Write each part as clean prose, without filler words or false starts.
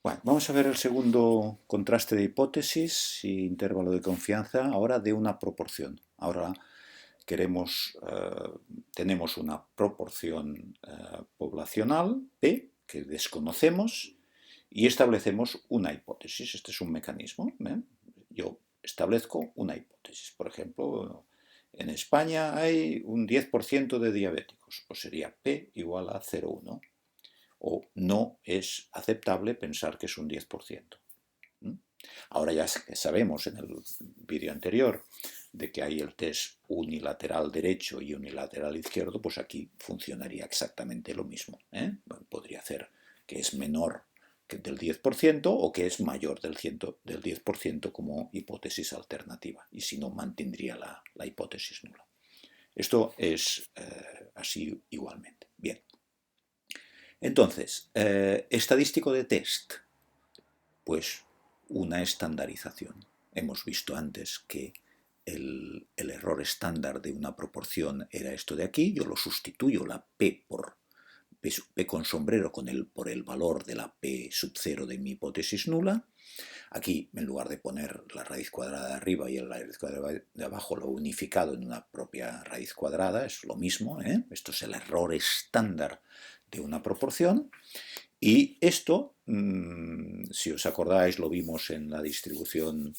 Bueno, vamos a ver el segundo contraste de hipótesis y intervalo de confianza ahora de una proporción. Ahora tenemos una proporción poblacional P que desconocemos y establecemos una hipótesis. Este es un mecanismo. Yo establezco una hipótesis. Por ejemplo, en España hay un 10% de diabéticos. Pues sería P igual a 0,1. O no es aceptable pensar que es un 10%. Ahora ya sabemos en el vídeo anterior de que hay el test unilateral derecho y unilateral izquierdo, pues aquí funcionaría exactamente lo mismo. Bueno, podría ser que es menor que del 10% o que es mayor del 10% como hipótesis alternativa, y si no, mantendría la hipótesis nula. Esto es así igualmente. Bien. Entonces, estadístico de test, pues una estandarización. Hemos visto antes que el error estándar de una proporción era esto de aquí. Yo lo sustituyo, la P por P con sombrero por el valor de la P sub 0 de mi hipótesis nula. Aquí, en lugar de poner la raíz cuadrada de arriba y la raíz cuadrada de abajo, lo he unificado en una propia raíz cuadrada, es lo mismo. Esto es el error estándar de una proporción. Y esto, si os acordáis, lo vimos en la distribución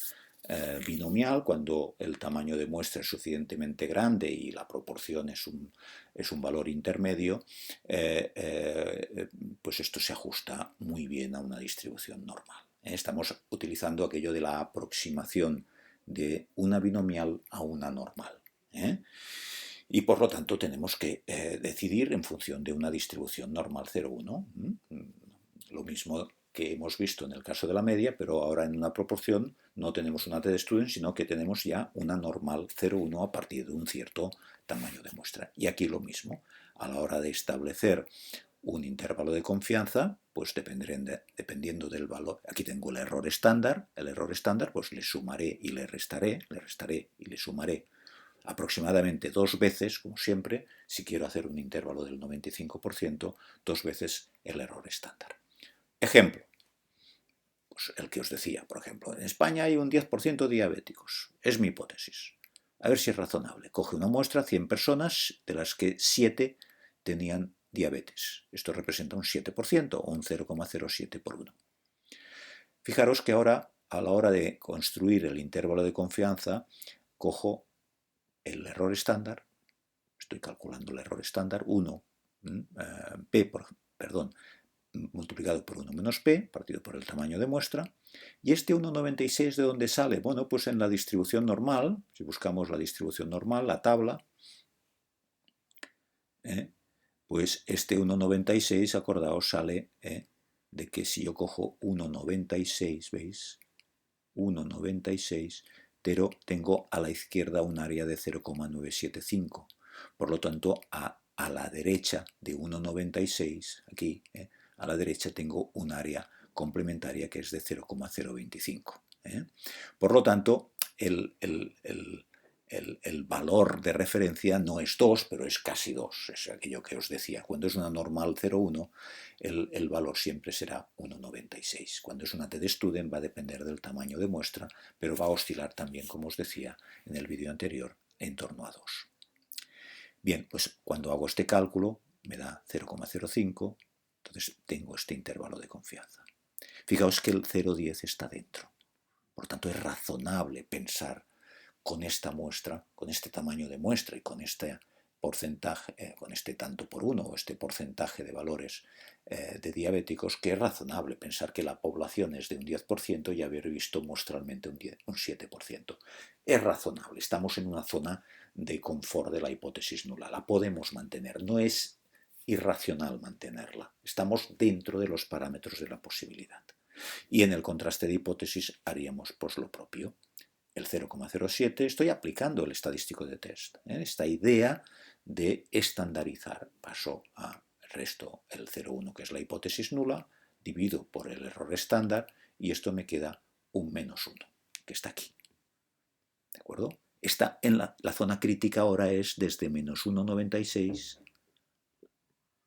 binomial, cuando el tamaño de muestra es suficientemente grande y la proporción es un valor intermedio, pues esto se ajusta muy bien a una distribución normal. Estamos utilizando aquello de la aproximación de una binomial a una normal. Y por lo tanto tenemos que decidir en función de una distribución normal 0,1. Lo mismo que hemos visto en el caso de la media, pero ahora en una proporción no tenemos una t-student, sino que tenemos ya una normal 0,1 a partir de un cierto tamaño de muestra. Y aquí lo mismo, a la hora de establecer un intervalo de confianza, pues dependiendo del valor. Aquí tengo el error estándar pues le sumaré y le restaré y le sumaré aproximadamente 2 veces, como siempre, si quiero hacer un intervalo del 95%, 2 veces el error estándar. Ejemplo, pues el que os decía, por ejemplo, en España hay un 10% de diabéticos. Es mi hipótesis. A ver si es razonable. Coge una muestra, 100 personas, de las que 7 tenían diabetes. Esto representa un 7% o un 0,07 por 1. Fijaros que ahora, a la hora de construir el intervalo de confianza, cojo el error estándar, estoy calculando el error estándar, 1, multiplicado por 1 menos P, partido por el tamaño de muestra. ¿Y este 1,96 de dónde sale? Bueno, pues en la distribución normal, si buscamos la distribución normal, la tabla, pues este 1,96, acordaos, sale de que si yo cojo 1,96, ¿veis? 1,96, pero tengo a la izquierda un área de 0,975. Por lo tanto, a la derecha de 1,96, aquí, a la derecha tengo un área complementaria que es de 0,025. Por lo tanto, el valor de referencia no es 2, pero es casi 2. Es aquello que os decía. Cuando es una normal 0,1, el valor siempre será 1,96. Cuando es una t-student va a depender del tamaño de muestra, pero va a oscilar también, como os decía en el vídeo anterior, en torno a 2. Bien, pues cuando hago este cálculo me da 0,05, entonces tengo este intervalo de confianza. Fijaos que el 0,10 está dentro. Por tanto, es razonable pensar con esta muestra, con este tamaño de muestra y con este porcentaje, con este tanto por uno o este porcentaje de valores de diabéticos, que es razonable pensar que la población es de un 10% y haber visto muestralmente un 7%. Es razonable, estamos en una zona de confort de la hipótesis nula, la podemos mantener, no es irracional mantenerla, estamos dentro de los parámetros de la posibilidad. Y en el contraste de hipótesis haríamos pues lo propio. El 0,07 estoy aplicando el estadístico de test. Esta idea de estandarizar. Paso al resto el 0,1 que es la hipótesis nula, divido por el error estándar y esto me queda un menos 1, que está aquí. ¿De acuerdo? Está en la zona crítica ahora es desde menos 1,96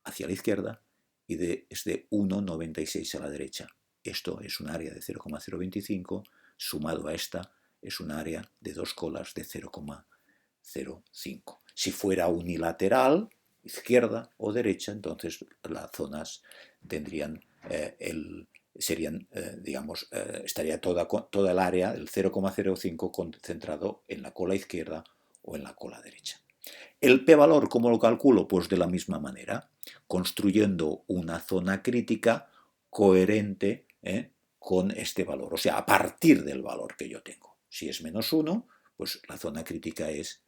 hacia la izquierda y es de 1,96 a la derecha. esto es un área de 0,025, sumado a esta es un área de 2 colas de 0,05. Si fuera unilateral, izquierda o derecha, entonces las zonas tendrían estaría toda el área, el 0,05, concentrado en la cola izquierda o en la cola derecha. ¿El p-valor cómo lo calculo? Pues de la misma manera, construyendo una zona crítica coherente con este valor, o sea, a partir del valor que yo tengo. Si es -1, pues la zona crítica es...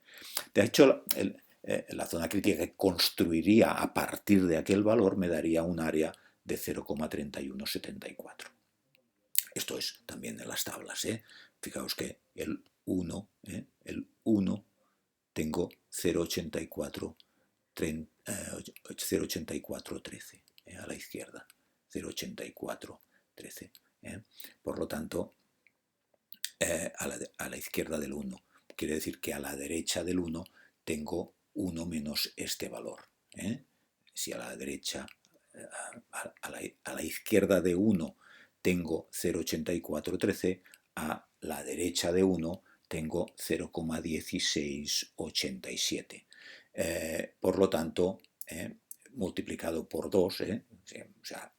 De hecho, la zona crítica que construiría a partir de aquel valor me daría un área de 0,3174. Esto es también en las tablas. Fijaos que el 1 tengo 0,8413 a la izquierda. 0,8413. Por lo tanto, a la izquierda del 1. Quiere decir que a la derecha del 1 tengo 1 menos este valor. Si a la derecha, a la izquierda de 1 tengo 0,8413, a la derecha de 1 tengo 0,1687. Por lo tanto, multiplicado por 2, o sea,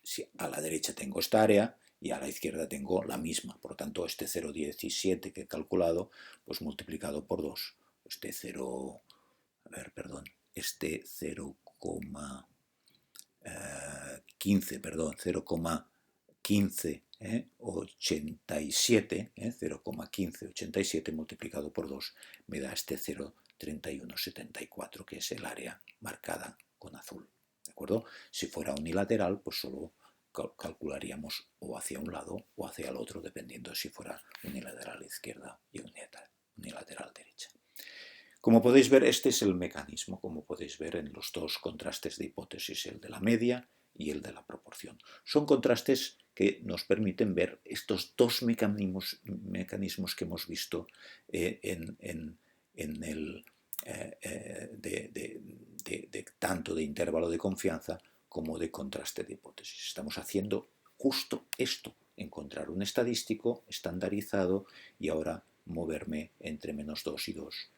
si a la derecha tengo esta área y a la izquierda tengo la misma. Por lo tanto, este 0,17 que he calculado, pues multiplicado por 2, este 0,1587 multiplicado por 2 me da este 0,3174, que es el área marcada con azul. ¿De acuerdo? Si fuera unilateral, pues solo calcularíamos o hacia un lado o hacia el otro, dependiendo de si fuera unilateral izquierda y unilateral derecha. Como podéis ver, este es el mecanismo, como podéis ver en los dos contrastes de hipótesis, el de la media y el de la proporción. Son contrastes que nos permiten ver estos dos mecanismos que hemos visto tanto de intervalo de confianza como de contraste de hipótesis. Estamos haciendo justo esto, encontrar un estadístico estandarizado y ahora moverme entre -2 y 2,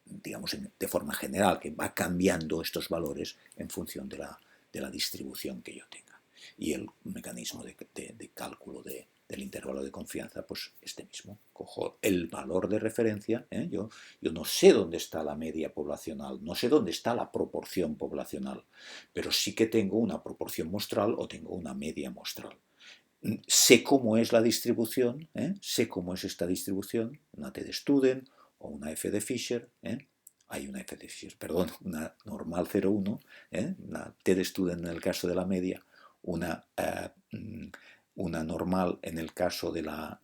digamos de forma general, que va cambiando estos valores en función de la distribución que yo tenga. Y el mecanismo de cálculo del intervalo de confianza, pues este mismo. Cojo el valor de referencia, yo no sé dónde está la media poblacional, no sé dónde está la proporción poblacional, pero sí que tengo una proporción muestral o tengo una media muestral. Sé cómo es la distribución, sé cómo es esta distribución, una T de Student o una F de Fisher, hay una F de Fisher, perdón, una normal 0,1, una T de Student en el caso de la media, una normal en el caso de la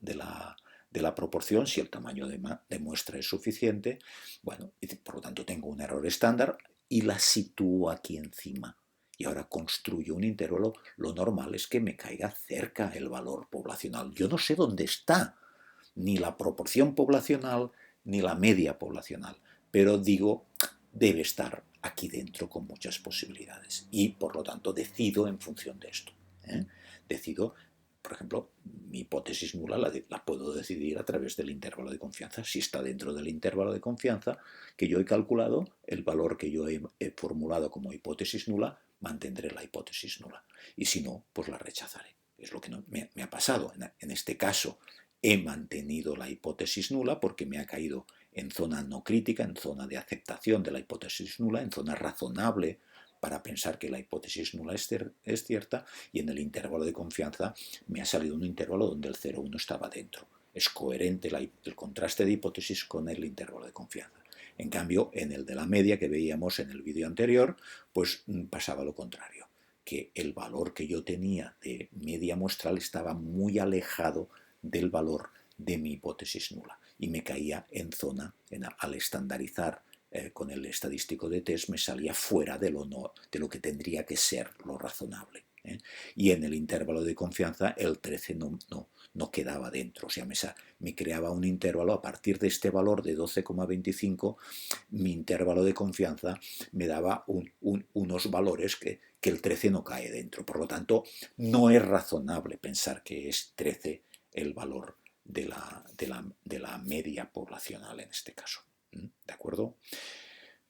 proporción, si el tamaño de muestra es suficiente. Bueno, y por lo tanto tengo un error estándar y la sitúo aquí encima. Y ahora construyo un intervalo. Lo normal es que me caiga cerca el valor poblacional. Yo no sé dónde está ni la proporción poblacional ni la media poblacional, pero digo, debe estar aquí dentro con muchas posibilidades. Y por lo tanto decido en función de esto. Decido, por ejemplo, mi hipótesis nula la puedo decidir a través del intervalo de confianza. Si está dentro del intervalo de confianza que yo he calculado, el valor que yo he formulado como hipótesis nula, mantendré la hipótesis nula. Y si no, pues la rechazaré. Es lo que me ha pasado. En este caso, he mantenido la hipótesis nula porque me ha caído en zona no crítica, en zona de aceptación de la hipótesis nula, en zona razonable para pensar que la hipótesis nula es cierta, y en el intervalo de confianza me ha salido un intervalo donde el 0,1 estaba dentro. Es coherente el contraste de hipótesis con el intervalo de confianza. En cambio, en el de la media que veíamos en el vídeo anterior, pues pasaba lo contrario, que el valor que yo tenía de media muestral estaba muy alejado del valor de mi hipótesis nula y me caía en zona, al estandarizar con el estadístico de test, me salía fuera de lo que tendría que ser lo razonable. ¿eh? Y en el intervalo de confianza el 13 no quedaba dentro, o sea, me creaba un intervalo a partir de este valor de 12,25, mi intervalo de confianza me daba unos valores que el 13 no cae dentro. Por lo tanto, no es razonable pensar que es 13 el valor de la media poblacional en este caso. ¿De acuerdo?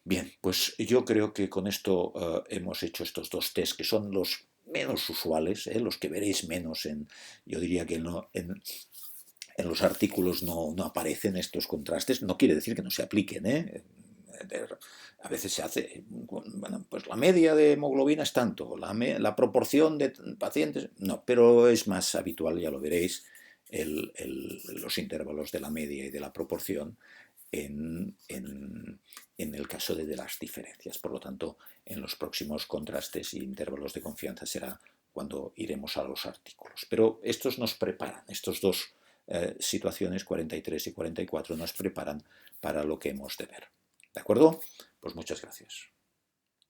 Bien, pues yo creo que con esto hemos hecho estos dos test que son los menos usuales, los que veréis menos yo diría que en los artículos no aparecen estos contrastes. No quiere decir que no se apliquen, a veces se hace, bueno, pues la media de hemoglobina es tanto, la proporción de pacientes, no, pero es más habitual, ya lo veréis, los intervalos de la media y de la proporción en el caso de las diferencias. Por lo tanto, en los próximos contrastes y intervalos de confianza será cuando iremos a los artículos. Pero estos nos preparan, estos dos situaciones, 43 y 44, nos preparan para lo que hemos de ver. ¿De acuerdo? Pues muchas gracias.